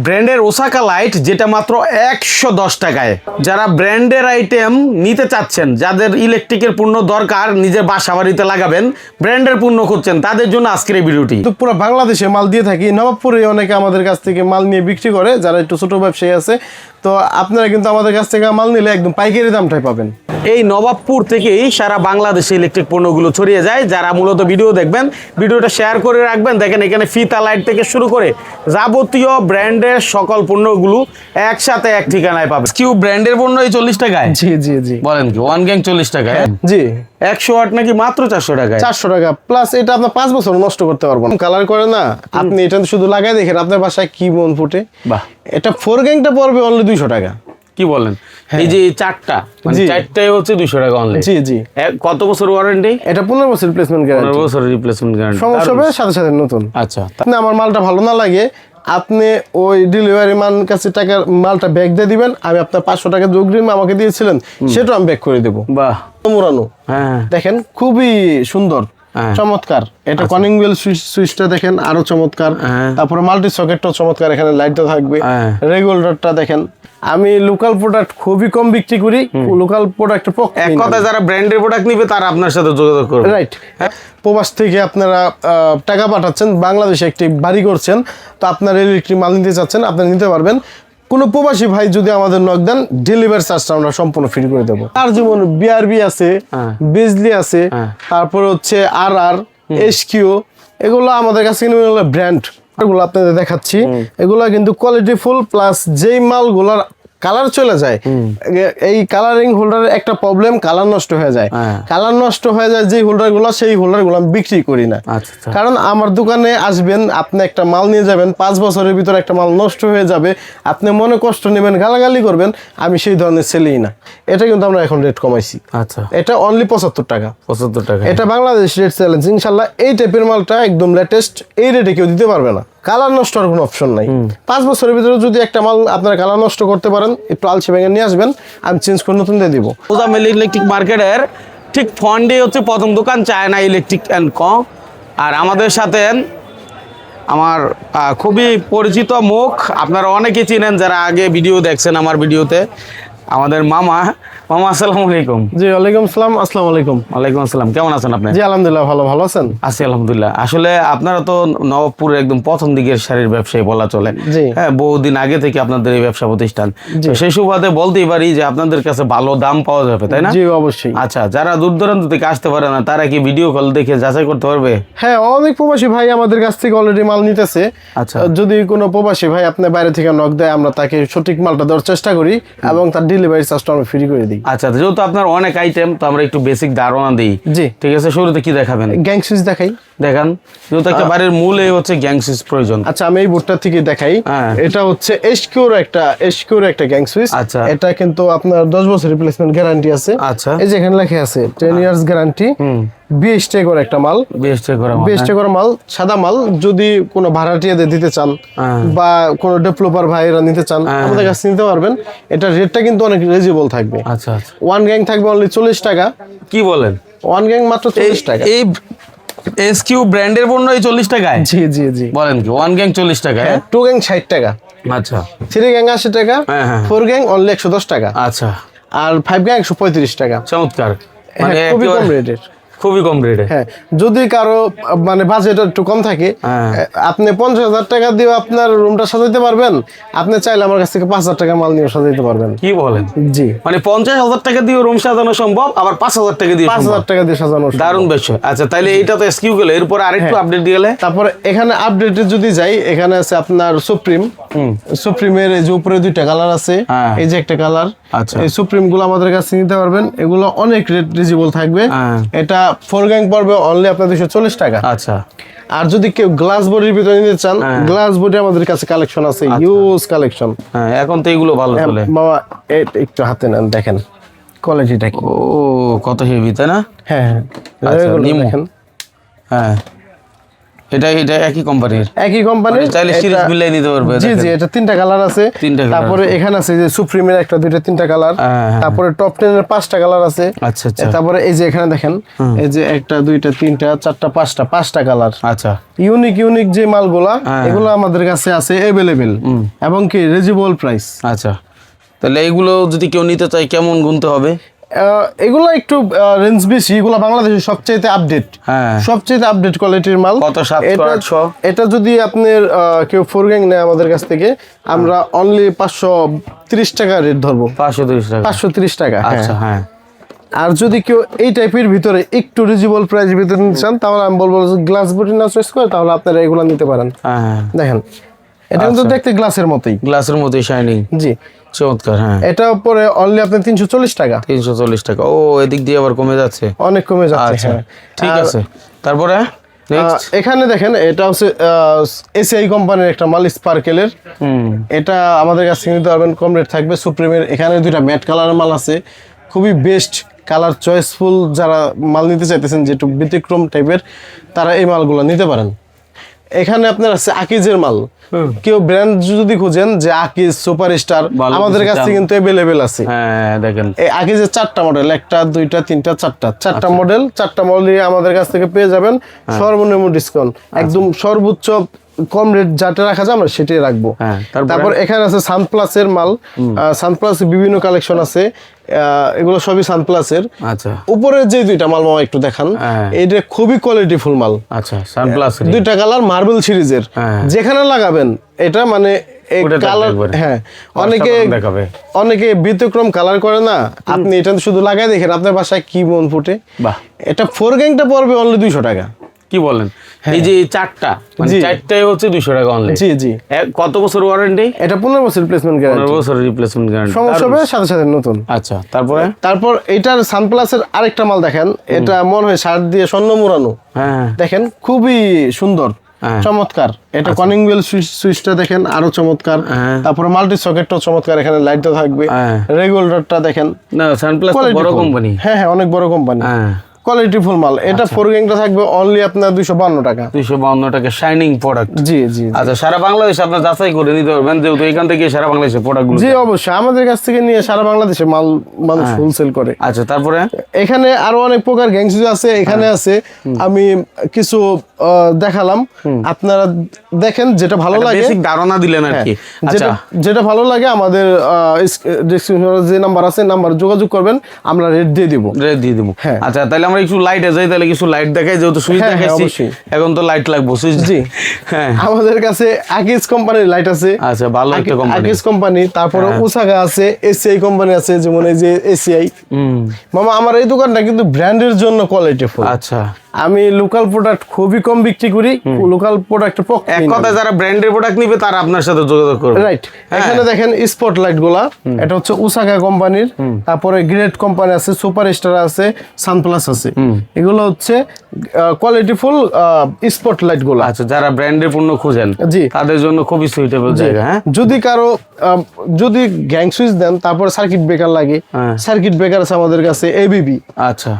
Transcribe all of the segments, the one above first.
ব্র্যান্ডের Osaka light, যেটা মাত্র 110 টাকায়। যারা ব্র্যান্ডের আইটেম নিতে চাচ্ছেন, যাদের ইলেকট্রিকের পণ্য দরকার, নিজের বাসা বাড়িতে লাগাবেন, ব্র্যান্ডের পণ্য খুঁজছেন, তাদের জন্য আজকের এই ভিডিওটি। তো পুরো বাংলাদেশে মাল দিয়ে থাকি, নবাবপুরে অনেকে আমাদের কাছ থেকে মাল নিয়ে বিক্রি করে, যারা একটু ছোট ব্যবসায়ী আছে। তো আপনারা কিন্তু আমাদের কাছ থেকে মাল নিলে একদম পাইকারি দামটাই পাবেন। এই নবাবপুর থেকেই সারা বাংলাদেশে ইলেকট্রিক পণ্যগুলো ছড়িয়ে যায়। যারা মূলত ভিডিও দেখবেন, ভিডিওটা শেয়ার করে রাখবেন। দেখেন এখানে ফিতা লাইট থেকে শুরু করে যাবতীয় ব্র্যান্ডের সকল পণ্যগুলো একসাথে এক ঠিকানায় পাবেন। কিউ ব্র্যান্ডের পণ্য এই 40 টাকায়? জি জি জি। বলেন কি, ওয়ান গ্যাং 40 টাকায়? জি। 100 ওয়াট নাকি মাত্র 400 টাকায়? 400 টাকা প্লাস। এটা আপনার 5 বছর নষ্ট করতে পারবেন, কালার করে না। আপনি এটা শুধু লাগাই দেখেন আপনার বাসায় কি মন ফুটে। বাহ। এটা 4 গ্যাংটা পড়বে অনলি 200 টাকা। কি বলেন? এই যে চারটা, মানে চারটাই হচ্ছে 200 টাকা অনলি। জি জি। কত বছর ওয়ারেন্টি? এটা 15 বছর রিপ্লেসমেন্ট গ্যারান্টি। 15 বছর রিপ্লেসমেন্ট গ্যারান্টি। সমস্যা হবে সাথে সাথে নতুন। আচ্ছা, আপনি আমার মালটা ভালো না লাগে, আপনি ওই ডেলিভারি মান কাছে টাকা মালটা ব্যাক দিয়ে দিবেন। আমি আপনার 500 টাকা যে অগ্রিম আমাকে দিয়েছিলেন সেটাও আমি ব্যাক করে দেবো। বাহ। মোড়ানো। হ্যাঁ দেখেন খুবই সুন্দর, চমৎকার। এটা কনিং বেল সুইচটা দেখেন আরো চমৎকার। তারপরে মাল্টি সকেটটাও চমৎকার, এখানে লাইটটা থাকবে। রেগুলেটরটা দেখেন। আমি লোকাল প্রোডাক্ট খুবই কম বিক্রি করি, লোকাল প্রোডাক্ট এক কথায় যারা ব্র্যান্ডের প্রোডাক্ট নিবে তারা আপনার সাথে যোগাযোগ করবে। রাইট। প্রবাস থেকে আপনারা টাকা পাঠাচ্ছেন, বাংলাদেশে একটি বাড়ি করছেন, তো আপনারা ইলেকট্রিক মাল নিতে চাচ্ছেন, আপনারা নিতে পারবেন। কোনো প্রবাসী ভাই যদি আমাদের নক দেন, ডেলিভারি চার্জটা আমরা সম্পূর্ণ ফ্রি করে দেবো। আর যেমন বিআরবি আছে, বিজলি আছে, তারপর হচ্ছে আর এসকিউ, এগুলো আমাদের কাছে ব্র্যান্ড। এগুলো আপনাদের দেখাচ্ছি, এগুলো কিন্তু কোয়ালিটি ফুল, প্লাস যেই মালগুলার কালার চলে যায়, এই কালারিং হোল্ডারের একটা প্রবলেম, কালার নষ্ট হয়ে যায়। কালার নষ্ট হয়ে যায় যে হোল্ডার গুলো, সেই হোল্ডার গুলো আমি বিক্রি করি না। কারণ আমার দোকানে আসবেন, আপনি একটা মাল নিয়ে যাবেন, 5 বছরের ভিতরে একটা মাল নষ্ট হয়ে যাবে, আপনি মনে কষ্ট নেবেন, গালাগালি করবেন, আমি সেই ধরনের সেলেই না। এটা কিন্তু আমরা এখন রেট কমাইছি। আচ্ছা, এটা অনলি 75 টাকা। 75 টাকা। এটা বাংলাদেশ রেট চ্যালেঞ্জ। ইনশাল্লাহ এই টাইপের মালটা একদম লেটেস্ট, এই রেটে কেউ দিতে পারবে না। কালার নষ্ট হওয়ার কোনো অপশন নাই। 5 বছরের ভিতরে যদি একটা মাল আপনারা কালার নষ্ট করতে পারেন, একটু আলসে ভেঙে নিয়ে আসবেন, আমি চেঞ্জ করে নতুন দিয়ে দিব। মোজাম্মেল ইলেকট্রিক মার্কেটের ঠিক ফন্ডে হচ্ছে প্রথম দোকান, চায়না ইলেকট্রিক অ্যান্ড ক। আর আমাদের সাথে আমার খুবই পরিচিত মুখ, আপনারা অনেকে চিনেন যারা আগে ভিডিও দেখছেন আমার ভিডিওতে, আমাদের মামা। মামা আসসালামু আলাইকুম। জি ওয়ালাইকুম আসসালাম। আসসালামু আলাইকুম। ওয়ালাইকুম আসসালাম। কেমন আছেন আপনি? জি আলহামদুলিল্লাহ ভালো। ভালো আছেন? আছি আলহামদুলিল্লাহ। আসলে আপনারা তো নবাবপুরের একদম প্রথম দিকের শাড়ির ব্যবসায়ী বলা চলে। হ্যাঁ, বহুদিন আগে থেকে আপনাদের এই ব্যবসা প্রতিষ্ঠান। সেই সুবাদে বলতেই পারি যে আপনাদের কাছে ভালো দাম পাওয়া যাবে, তাই না? জি অবশ্যই। আচ্ছা, যারা দূর দূরান্ত থেকে আসতে পারে না, তারা কি ভিডিও কল দেখে যাচাই করতে পারবে? হ্যাঁ, অনেক প্রবাসী ভাই আমাদের কাছ থেকে অলরেডি মাল নিতেছে। আচ্ছা, যদি কোনো প্রবাসী ভাই আপনার বাইরে থেকে নক দেয়, আমরা তাকে সঠিক মালটা দেওয়ার চেষ্টা করি এবং তার ডেলিভারি চার্জটা আমরা ফ্রি করে দিই। আচ্ছা, যেহেতু আপনার অনেক আইটেম, তো আমরা একটু বেসিক ধারণা দিই। জি ঠিক আছে, শুরুতে কি দেখাবেন? গ্যাং সুইচ দেখাই। দেখান, যেহেতু একটা বাড়ির মূলে হচ্ছে গ্যাং সুইচ প্রয়োজন। আচ্ছা, আমি এই বোর্ডটা থেকে দেখাই। এটা হচ্ছে এসকিউর একটা গ্যাং সুইচ। আচ্ছা, এটা কিন্তু আপনার 10 বছর রিপ্লেসমেন্ট গ্যারান্টি আছে। আচ্ছা, এই যে এখানে লেখা আছে 10 ইয়ার্স গ্যারান্টি। বিএসটি করে একটা মাল, বিএসটি করে মাল, সাদা মাল। যদি কোনো ভাড়াটিয়াদের দিতে চান বা কোনো ডেভেলপার ভাইরা নিতে চান, আমাদের কাছে নিতে পারবেন। এটা রেটটা কিন্তু অনেক রিজনেবল থাকবে। আচ্ছা, ওয়ান গ্যাং থাকবে অনলি 40 টাকা। কি বলেন? ওয়ান গ্যাং মাত্র 40 টাকা। এই এসকিউ ব্র্যান্ডের পণ্য এই 40 টাকায়? জি জি জি। বলেন কি, ওয়ান গ্যাং 40 টাকায়? 2 গ্যাং 60 টাকা। আচ্ছা, 3 গ্যাং 80 টাকা। 4 গ্যাং অনলি 110 টাকা। আচ্ছা, আর 5 গ্যাং 135 টাকা। চমৎকার, মানে খুবই কম রেটের। খুবই কম রেটে। হ্যাঁ, যদি কারো মানে বাজেট একটু কম থাকে, আপনি 50,000 টাকা দিয়ে আপনার রুমটা সাজাইতে পারবেন। আপনি চাইলে আমার কাছ থেকে 5,000 টাকা মাল নিয়ে সাজাইতে পারবেন। কি বলেন? জি, মানে 50,000 টাকা দিয়ে রুম সাজানো সম্ভব, আবার 5,000 টাকা দিয়ে 5,000 টাকা দিয়ে সাজানো। দারুণ বিষয়। আচ্ছা, তাইলে এইটা তো এসকিউ গেল, এরপর আরেকটু আপডেট দিয়ে গেলে। তারপরে এখানে আপডেটে যদি যাই, এখানে আছে আপনার সুপ্রিম। সুপ্রিমের এই যে উপরে 2টা কালার আছে, এই যে একটা কালার। আচ্ছা, এই সুপ্রিম গুলো আমাদের কাছে নিতে পারবেন। এগুলো অনেক রেট রিজনেবল থাকবে। এটা 4 গ্যাং পড়বে অনলি আপনার 240 টাকা। আচ্ছা, আর যদি কেউ গ্লাস বডির ভিতরে নিতে চান, গ্লাস বডি আমাদের কাছে কালেকশন আছে, ইউজ কালেকশন। হ্যাঁ, এখন তো এগুলো ভালো চলে। বাবা একটু হাতে নেন, দেখেন কোয়ালিটিটা কি। ও, কত হেভি, তাই না? হ্যাঁ হ্যাঁ, দেখেন। হ্যাঁ, এটা একই কোম্পানির, একই কোম্পানির, চাইলে সিরিজ মিলাই নিতে পারবে। জি জি, এটা 3টা কালার আছে। তারপরে এখানে আছে যে সুপ্রিমের একটা 2টা 3টা কালার, তারপরে টপ 10 এর 5টা কালার আছে। আচ্ছা আচ্ছা। তারপরে এই যে এখানে দেখেন, এই যে 1টা 2টা 3টা 4টা 5টা কালার। আচ্ছা, ইউনিক যে মালগুলা এগুলো আমাদের কাছে আছে अवेलेबल এবং কি রিজনেবল প্রাইস। আচ্ছা, তাহলে এইগুলো যদি কেউ নিতে চায় কেমন গুনতে হবে? এগুলো একটু রেঞ্জ বেশি, এগুলো বাংলাদেশের সবচেয়ে আপডেট কোয়ালিটির মাল। কত? 700-800? এটা যদি আপনার কেউ 4 গ্যাং নেয় আমাদের কাছ থেকে, আমরা অনলি 530 টাকা রেট ধরবো। 530 টাকা? 530 টাকা। আচ্ছা, হ্যাঁ। আর যদি কেউ এই টাইপের ভিতরে একটু রিজনেবল প্রাইস ভিতরে নিতে চান, তাহলে আমি বলবো গ্লাস বডি না চয়েস করে, তাহলে আপনারা এগুলো নিতে পারেন। হ্যাঁ, দেখেন এটা কিন্তু দেখতে গ্লাসের মতোই, গ্লাসের মতোই শাইনিং। জি, চমৎকার। হ্যাঁ, এটা পরে অনলি আপনি 340 টাকা। 340 টাকা? ও, এদিক দিয়ে আবার কমে যাচ্ছে, অনেক কমে যাচ্ছে। আচ্ছা, হ্যাঁ, ঠিক আছে। তারপরে এখানে দেখেন, এটা হচ্ছে এসিআই কোম্পানির একটা মাল, স্পার্কেলের। এটা আমাদের কাছে নিতে পারবেন, কম রেট থাকবে। সুপ্রিমের এখানে 2টা ম্যাট কালারের মাল আছে, খুবই বেস্ট কালার চয়েসফুল। যারা মাল নিতে চাইতেছেন যে একটু ব্যতিক্রম টাইপের, তারা এই মালগুলো নিতে পারেন। এখানে আপনার আছে আকিজের মাল। কেউ ব্র্যান্ড যদি খুঁজেন যে আকিজ সুপারস্টার, আমাদের কাছে কিন্তু अवेलेबल আছে। হ্যাঁ, দেখেন এই আকিজের 4টা মডেল, 1টা 2টা 3টা 4টা মডেল, 4টা মডেল আমাদের কাছ থেকে পেয়ে যাবেন সর্বনিম্ন ডিসকাউন্ট, একদম সর্বোচ্চ কম রেট যেটা রাখা যায় আমরা সেটাই রাখবো। তারপর এখানে আছে সানপ্লাসের মাল, সানপ্লাস বিভিন্ন কালেকশন আছে, এগুলো সবই সানপ্লাসের। আচ্ছা, উপরের যে 2টা মাল মামা একটু দেখান, এটা খুবই কোয়ালিটিফুল মাল। আচ্ছা, সানপ্লাস 2টা কালার মার্বেল সিরিজের, যেখানে লাগাবেন এটা মানে এই কালার। হ্যাঁ, অনেকে ব্যতিক্রম কালার করে না, আপনি এটা শুধু লাগাই দেখেন, আপনার বাসায় কি মন ফুটে। এটা 4 গ্যাংটা পড়বে অনলি 200 টাকা। কি বলেন? এই যে 4টা, মানে 4টাই হচ্ছে 200 টাকা অনলি? জি জি। কত বছর ওয়ারেন্টি? এটা 15 বছর রিপ্লেসমেন্ট গ্যারান্টি। 15 বছর রিপ্লেসমেন্ট গ্যারান্টি, সমস্যা হবে সাথে সাথে নতুন। আচ্ছা, তারপর এটার সানপ্লাসের আরেকটা মাল দেখেন, এটা মনে হয় শার্ট দিয়ে স্বর্ণ মোড়ানো। হ্যাঁ, দেখেন খুবই সুন্দর, চমৎকার। এটা কনিং বেল সুইচটা দেখেন আরো চমৎকার। তারপরে মাল্টি সকেটটাও চমৎকার, এখানে লাইটটা থাকবে। রেগুলেটরটা দেখেন, না সানপ্লাস বড় কোম্পানি। হ্যাঁ, অনেক বড় কোম্পানি, কোয়ালিটিফুল মাল। এটা 4 গ্যাংটা থাকবে অনলি আপনার 252 টাকা। 252 টাকা শাইনিং প্রোডাক্ট। জি জি। আচ্ছা, সারা বাংলাদেশে আপনি যাচাই করে নিতে পারবেন, যেহেতু এখান থেকে সারা বাংলাদেশে প্রোডাক্টগুলো। জি অবশ্যই, আমাদের কাছ থেকে নিয়ে সারা বাংলাদেশে মাল মানুষ হোলসেল করে। আচ্ছা, তারপরে এখানে আরো অনেক প্রকার গ্যাং সুইচ আছে। এখানে আছে, আমি কিছু দেখালাম, আপনারা দেখেন যেটা ভালো লাগে। বেসিক ধারণা দিলেন আর কি। আচ্ছা, যেটা ভালো লাগে আমাদের ডেসক্রিপশনে যে নাম্বার আছে, নাম্বার যোগাযোগ করবেন, আমরা রেট দিয়ে দিব। হ্যাঁ, আচ্ছা, তাহলে আমরা একটু লাইটে যাই, তাহলে কিছু লাইট দেখাই, যেহেতু সুইচ দেখাইছি, এখন তো লাইট লাগবে সুইচ। জি, হ্যাঁ, আমাদের কাছে আকিজ কোম্পানির লাইট আছে। আচ্ছা, ভালো একটা কোম্পানি, আকিজ কোম্পানি। তারপরে ওসাকা আছে, এসিআই কোম্পানি আছে, যেমন এই যে এসিআই। মামা, আমার এই দোকানটা কিন্তু ব্র্যান্ডের জন্য কোয়ালিটিফুল। আচ্ছা, আমি লোকাল প্রোডাক্ট খুবই কম বিক্রি করি, লোকাল প্রোডাক্টের পক্ষে। এক কথায় যারা ব্র্যান্ডের প্রোডাক্ট নিবে তারা আপনার সাথে যোগাযোগ করবে। রাইট। এখানে দেখেন স্পটলাইট গুলা, এটা হচ্ছে ওসাকা কোম্পানির। তারপরে গ্রেট কোম্পানি আছে, সুপারস্টার আছে, সানপ্লাস আছে। এগুলো হচ্ছে কোয়ালিটিফুল স্পটলাইট গুলা। আচ্ছা, যারা ব্র্যান্ডের পণ্য খুঁজেন, জি, তাদের জন্য খুবই সুইটেবল জায়গা। হ্যাঁ, যদি কারো যদি গ্যাং সুইচ দেন, তারপরে সার্কিট ব্রেকার লাগে, সার্কিট ব্রেকার আছে আমাদের কাছে এবিবি। আচ্ছা,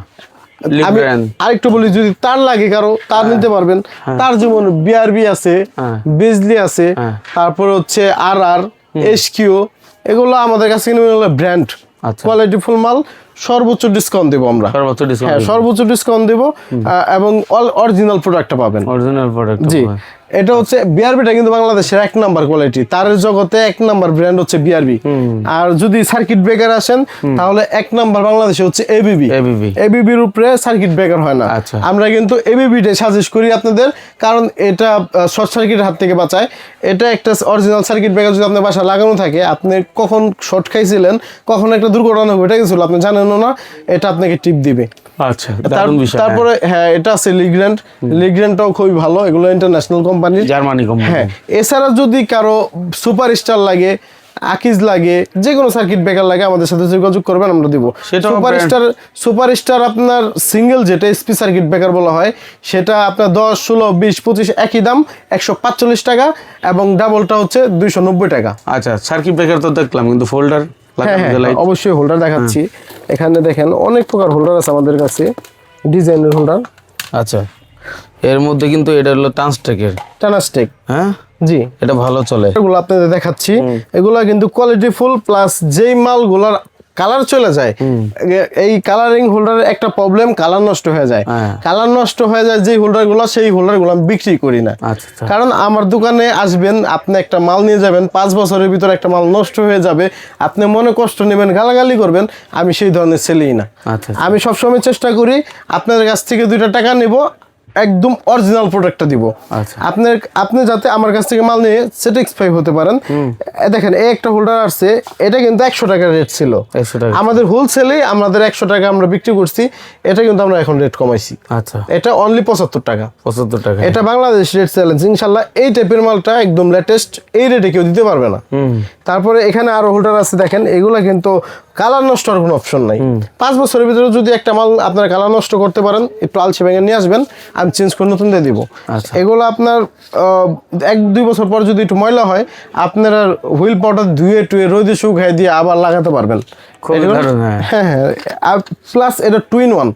আমি আরেকটু বলি, যদি তার লাগে কারো, তার নিতে পারবেন। তার যেমন বিআরবি আছে, বিজলি আছে, তারপরে হচ্ছে আর এসকিউ, এগুলো আমাদের কাছে ব্র্যান্ড কোয়ালিটিফুল মাল। সর্বোচ্চ ডিসকাউন্ট দেবো আমরা, সর্বোচ্চ ডিসকাউন্ট দেবো, এবং অরিজিনাল প্রোডাক্টটা পাবেন। অরিজিনাল প্রোডাক্ট, জি। এটা হচ্ছে বিআরবিটা কিন্তু বাংলাদেশের 1 নাম্বার কোয়ালিটি, তার জগতে 1 নাম্বার ব্র্যান্ড হচ্ছে বিআরবি। আর যদি সার্কিট ব্রেকার আসেন, তাহলে 1 নাম্বার বাংলাদেশে হচ্ছে এবিবি। এবিবির উপরে সার্কিট ব্রেকার হয় না। আমরা কিন্তু এবিবিটাই সাজেস্ট করি আপনাদের, কারণ এটা শর্ট সার্কিটের হাত থেকে বাঁচায়। এটা একটা অরিজিনাল সার্কিট ব্রেকার যদি আপনার বাসায় লাগানো থাকে, আপনি কখন শর্ট খাইছিলেন, কখন একটা দুর্ঘটনা ঘটে গেছিল, আপনি জানেনও না, এটা আপনাকে টিপ দিবে। আচ্ছা, তারপরে হ্যাঁ, এটা আছে লিগ্র্যান্ডটাও খুবই ভালো, এগুলো ইন্টারন্যাশনাল কোম্পানি, জার্মানি কোম্পানি। হ্যাঁ, এছাড়া যদি কারো সুপারস্টার লাগে, আকিজ লাগে, যে কোনো সার্কিট ব্রেকার লাগে, আমাদের সাথে যোগাযোগ করবেন, আমরা দিব। সুপারস্টার আপনার সিঙ্গেল, যেটা এসপি সার্কিট ব্রেকার বলা হয়, সেটা আপনার 10, 16, 20, 25 একই দাম, 145 টাকা, এবং ডাবলটা হচ্ছে 290 টাকা। আচ্ছা, সার্কিট ব্রেকার তো দেখলাম, কিন্তু ফোল্ডার? হ্যাঁ, অবশ্যই হোল্ডার দেখাচ্ছি। এখানে দেখেন অনেক প্রকার হোল্ডার আছে আমাদের কাছে, ডিজাইনের হোল্ডার। আচ্ছা, এর মধ্যে কিন্তু এটা হলো টানস্টেকের, টানাস্টেক। হ্যাঁ জি, এটা ভালো চলে। এগুলো আপনাদের দেখাচ্ছি, এগুলা কিন্তু কোয়ালিটি ফুল, প্লাস যেই মালগুলার কালার চলে যায়, এই কালারিং হোল্ডারের একটা প্রবলেম, কালার নষ্ট হয়ে যায়। কালার নষ্ট হয়ে যায় যেই হোল্ডারগুলো, সেই হোল্ডারগুলো আমি বিক্রি করি না। আচ্ছা, কারণ আমার দোকানে আসবেন, আপনি একটা মাল নিয়ে যাবেন, 5 বছরের ভিতরে একটা মাল নষ্ট হয়ে যাবে, আপনি মনে কষ্ট নেবেন, গালাগালি করবেন, আমি সেই ধরনের সেলেই না। আচ্ছা, আমি সবসময় চেষ্টা করি আপনাদের কাছ থেকে 2টা টাকা নেব, একদম অরিজিনাল প্রোডাক্টটা দিব। আচ্ছা, আপনি যাতে আমার কাছ থেকে মাল নিয়ে স্যাটিসফাই হতে পারেন। দেখেন এই একটা হোল্ডার আসছে, এটা কিন্তু 100 টাকা রেট ছিল, 100 টাকা আমাদের হোলসেলে আমাদের 100 টাকা আমরা বিক্রি করছি, এটা কিন্তু আমরা এখন রেট কমাইছি। আচ্ছা, এটা অনলি 75 টাকা। 75 টাকা, এটা বাংলাদেশ রেট চ্যালেঞ্জ। ইনশাল্লাহ এই টাইপের মালটা একদম লেটেস্ট, এই রেটে কেউ দিতে পারবে না। তারপরে এখানে আরো হোল্ডার আছে, দেখেন এগুলা কিন্তু কালার নষ্ট হওয়ার কোনো অপশন নাই। 5 বছরের ভিতরে যদি একটা মাল আপনারা কালার নষ্ট করতে পারেন, একটু আলসে ভেঙে নিয়ে আসবেন, আমি চেঞ্জ করে নতুন দিয়ে দিব। আচ্ছা, এগুলো আপনার 1-2 বছর পর যদি একটু ময়লা হয়, আপনারা হুইল পাউডার ধুয়ে টুয়ে রোদে শুকায় দিয়ে আবার লাগাতে পারবেন। হ্যাঁ হ্যাঁ, প্লাস এটা 2-in-1।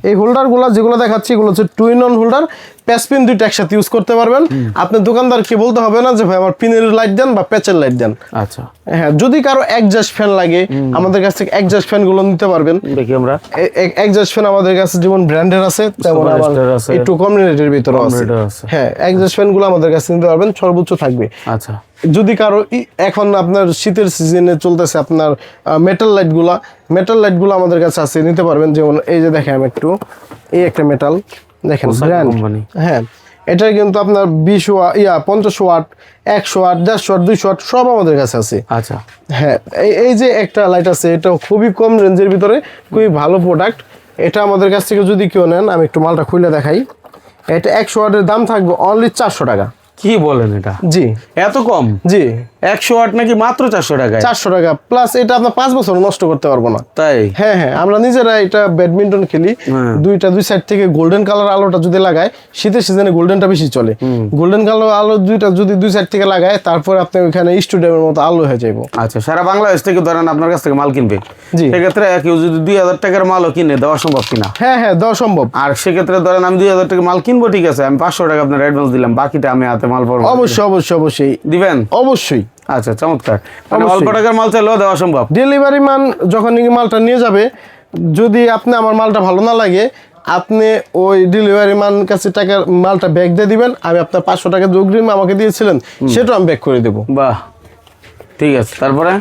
এই হোল্ডারগুলো যেগুলো দেখাচ্ছি, এগুলো হচ্ছে 2-in-1 হোল্ডার, প্যাচপিন দুইটা একসাথে ইউজ করতে পারবেন। আপনি দোকানদারকে বলতে হবে না যে ভাই আমার পিনের লাইট দেন বা প্যাচের লাইট দেন। আচ্ছা, হ্যাঁ, যদি কারো এক্সজস্ট ফ্যান লাগে, আমাদের কাছ থেকে এক্সজস্ট ফ্যান গুলো নিতে পারবেন। দেখি আমরা এক্সজস্ট ফ্যান আমাদের কাছে যেমন ব্র্যান্ডের আছে, তেমন আবার একটু কম রেটের ভিতরে আছে। হ্যাঁ, এক্সজস্ট ফ্যান গুলো আমাদের কাছে নিতে পারবেন, সর্বোচ্চ থাকবে। আচ্ছা, যদি কারো এখন আপনার শীতের সিজনে চলতেছে আপনার মেটাল লাইটগুলো আমাদের কাছে আছে, নিতে পারবেন। যেমন এই যে দেখেন একটু, এই একটা মেটাল দেখেন ব্র্যান্ড। হ্যাঁ, এটা কিন্তু আপনার 20 watt, 50 watt, 100 watt, 150 watt, 200 watt সব আমাদের কাছে আছে। আচ্ছা, হ্যাঁ, এই যে একটা লাইট আছে, এটা খুবই কম রেঞ্জের ভিতরে, খুবই ভালো প্রোডাক্ট। এটা আমাদের কাছ থেকে যদি কেউ নেন, আমি একটু মালটা খুলে দেখাই। এটা 100 ওয়াটের দাম থাকবে অনলি 400 টাকা। কি বলেন এটা? জি, এত কম? জি, 100 ওয়াট নাকি মাত্র 400 টাকায়? 400 টাকা প্লাস। এটা আপনার 5 বছর নষ্ট করতে পারবো না। তাই? হ্যাঁ হ্যাঁ, আমরা নিজেরা এটা ব্যাডমিন্টন খেলি, দুই সাইড থেকে গোল্ডেন কালার আলোটা যদি লাগায়, শীতের সিজনে গোল্ডেনটা বেশি চলে, গোল্ডেন কালার আলো দুইটা যদি দুই সাইড থেকে লাগায়, তারপর আপনি ওইখানে স্টুডিয়ামের মতো আলো হয়ে যাবো। আচ্ছা, সারা বাংলাদেশ থেকে ধরেন আপনার কাছ থেকে মাল কিনবে, জি, সেক্ষেত্রে কেউ যদি 2000 টাকার মালও কিনে, দেওয়া সম্ভব কিনা? হ্যাঁ হ্যাঁ, দেওয়া সম্ভব। আর সেক্ষেত্রে ধরেন আমি 2000 টাকা মাল কিনবো, ঠিক আছে, আমি 500 টাকা আপনার অ্যাডভান্স দিলাম, বাকিটা আমি হাতে মাল পাবো? অবশ্যই অবশ্যই অবশ্যই দিবেন? অবশ্যই। আচ্ছা, চমৎকার। অল্প টাকার মাল চাইলেও দেওয়া সম্ভব? ডেলিভারি ম্যান যখন মালটা নিয়ে যাবে, যদি আপনি আমার মালটা ভালো না লাগে, আপনি ওই ডেলিভারি ম্যান কাছে টাকার মালটা ব্যাক দিয়ে দিবেন, আমি আপনার 500 টাকা যে অগ্রিম আমাকে দিয়েছিলেন সেটা আমি ব্যাক করে দেবো। বাহ, ঠিক আছে। তারপরে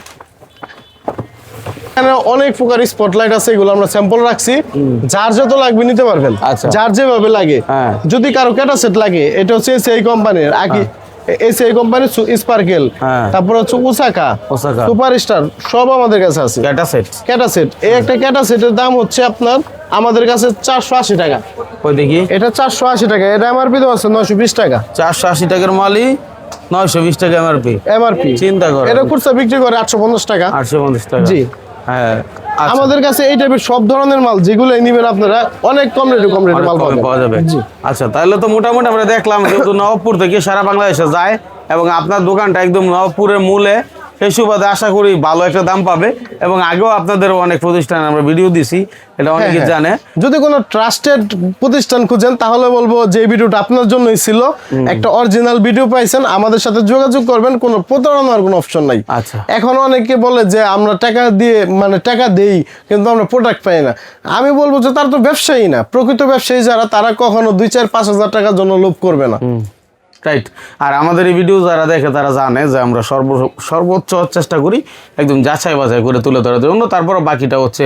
এখানে অনেক প্রকার স্পটলাইট আছে, এগুলো আমরা স্যাম্পল রাখছি, যার যত লাগবে নিতে পারবেন। আচ্ছা, যার যেভাবে লাগে। যদি কারো ক্যাটা সেট লাগে, এটা হচ্ছে এসিআই কোম্পানির, এসিআই কোম্পানির স্পার্কেল, তারপর হচ্ছে ওসাকা, সুপারস্টার, সব আমাদের কাছে আছে। ক্যাটা সেট, এই একটা ক্যাটা সেটের দাম হচ্ছে আপনার আমাদের কাছে 480 টাকা। ওই দেখি, এটা 480 টাকা, এটা এমআরপি তো আছে 920 টাকা। 480 টাকার মালই 920 টাকা এমআরপি। চিন্তা করো, এটা খুচরা বিক্রি করে 850 টাকা। 850 টাকা। জি, হ্যাঁ। আমাদের কাছে এই টাইপের সব ধরনের মাল যেগুলো নিবেন আপনারা, অনেক কম রেটে মাল পাওয়া যাবে। আচ্ছা, তাহলে তো মোটামুটি আমরা দেখলাম, যেহেতু নবাবপুর থেকে সারা বাংলাদেশে যায় এবং আপনার দোকানটা একদম নবাবপুরের মূলে, সেই সুবাদে আশা করি ভালো একটা দাম পাবে। এবং আগেও আপনাদের অনেক প্রতিষ্ঠান আমরা ভিডিও দিছি, এটা অনেকে জানে। যদি কোনো ট্রাস্টেড প্রতিষ্ঠান খুঁজেন, তাহলে বলবো যে ভিডিওটা আপনার জন্যই ছিল, একটা অরিজিনাল ভিডিও পাইছেন, আমাদের সাথে যোগাযোগ করবেন, কোনো প্রতারণার কোনো অপশন নাই। আচ্ছা, এখন অনেকে বলে যে আমরা টাকা দিয়ে, মানে টাকা দেই কিন্তু আমরা প্রোডাক্ট পাই না। আমি বলবো যে তারা তো ব্যবসায়ী না। প্রকৃত ব্যবসায়ী যারা, তারা কখনো 2-4-5 হাজার টাকার জন্য লোভ করবে না। রাইট। আর আমাদের এই ভিডিও যারা দেখে, তারা জানে যে আমরা সর্বোচ্চ চেষ্টা করি একদম যাচাই বাছাই করে তুলে ধরার জন্য। তারপরে বাকিটা হচ্ছে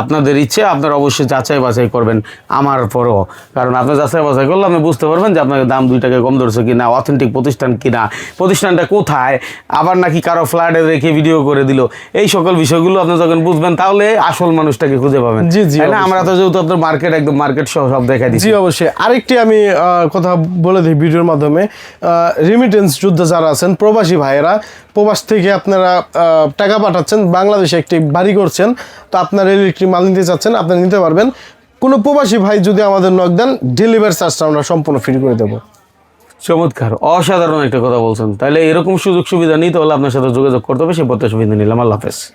আপনাদের ইচ্ছে, আপনারা অবশ্যই যাচাই বাছাই করবেন আমার পরেও। কারণ আপনি যাচাই বাছাই করলে আপনি বুঝতে পারবেন যে আপনাকে দাম 2 টাকা কম ধরছে কিনা, অথেন্টিক প্রতিষ্ঠান কিনা, প্রতিষ্ঠানটা কোথায়, আবার নাকি কারো ফ্ল্যাটে রেখে ভিডিও করে দিল। এই সকল বিষয়গুলো আপনি যখন বুঝবেন, তাহলে আসল মানুষটাকে খুঁজে পাবেন। জি জি, না আমরা তো যেহেতু আপনার মার্কেট, একদম মার্কেট সব দেখাই দিচ্ছি। জি অবশ্যই। আরেকটি আমি কথা বলে দিই ভিডিওর মাধ্যমে, রেমিটেন্স যোদ্ধা যারা আছেন, প্রবাসী ভাইয়েরা, প্রবাস থেকে আপনারা টাকা পাঠাচ্ছেন, বাংলাদেশে একটি বাড়ি করছেন, তো আপনারা ইলেকট্রিক মাল নিতে চাচ্ছেন, আপনারা নিতে পারবেন। কোনো প্রবাসী ভাই যদি আমাদের নক দেন, ডেলিভারি চার্জটা আমরা সম্পূর্ণ ফ্রি করে দেবো। চমৎকার, অসাধারণ একটা কথা বলছেন। তাহলে এরকম সুযোগ সুবিধা নিতে হলে আপনার সাথে যোগাযোগ করতে হবে। সেই প্রত্যাশা নিলাম। আল্লাহ হাফেজ।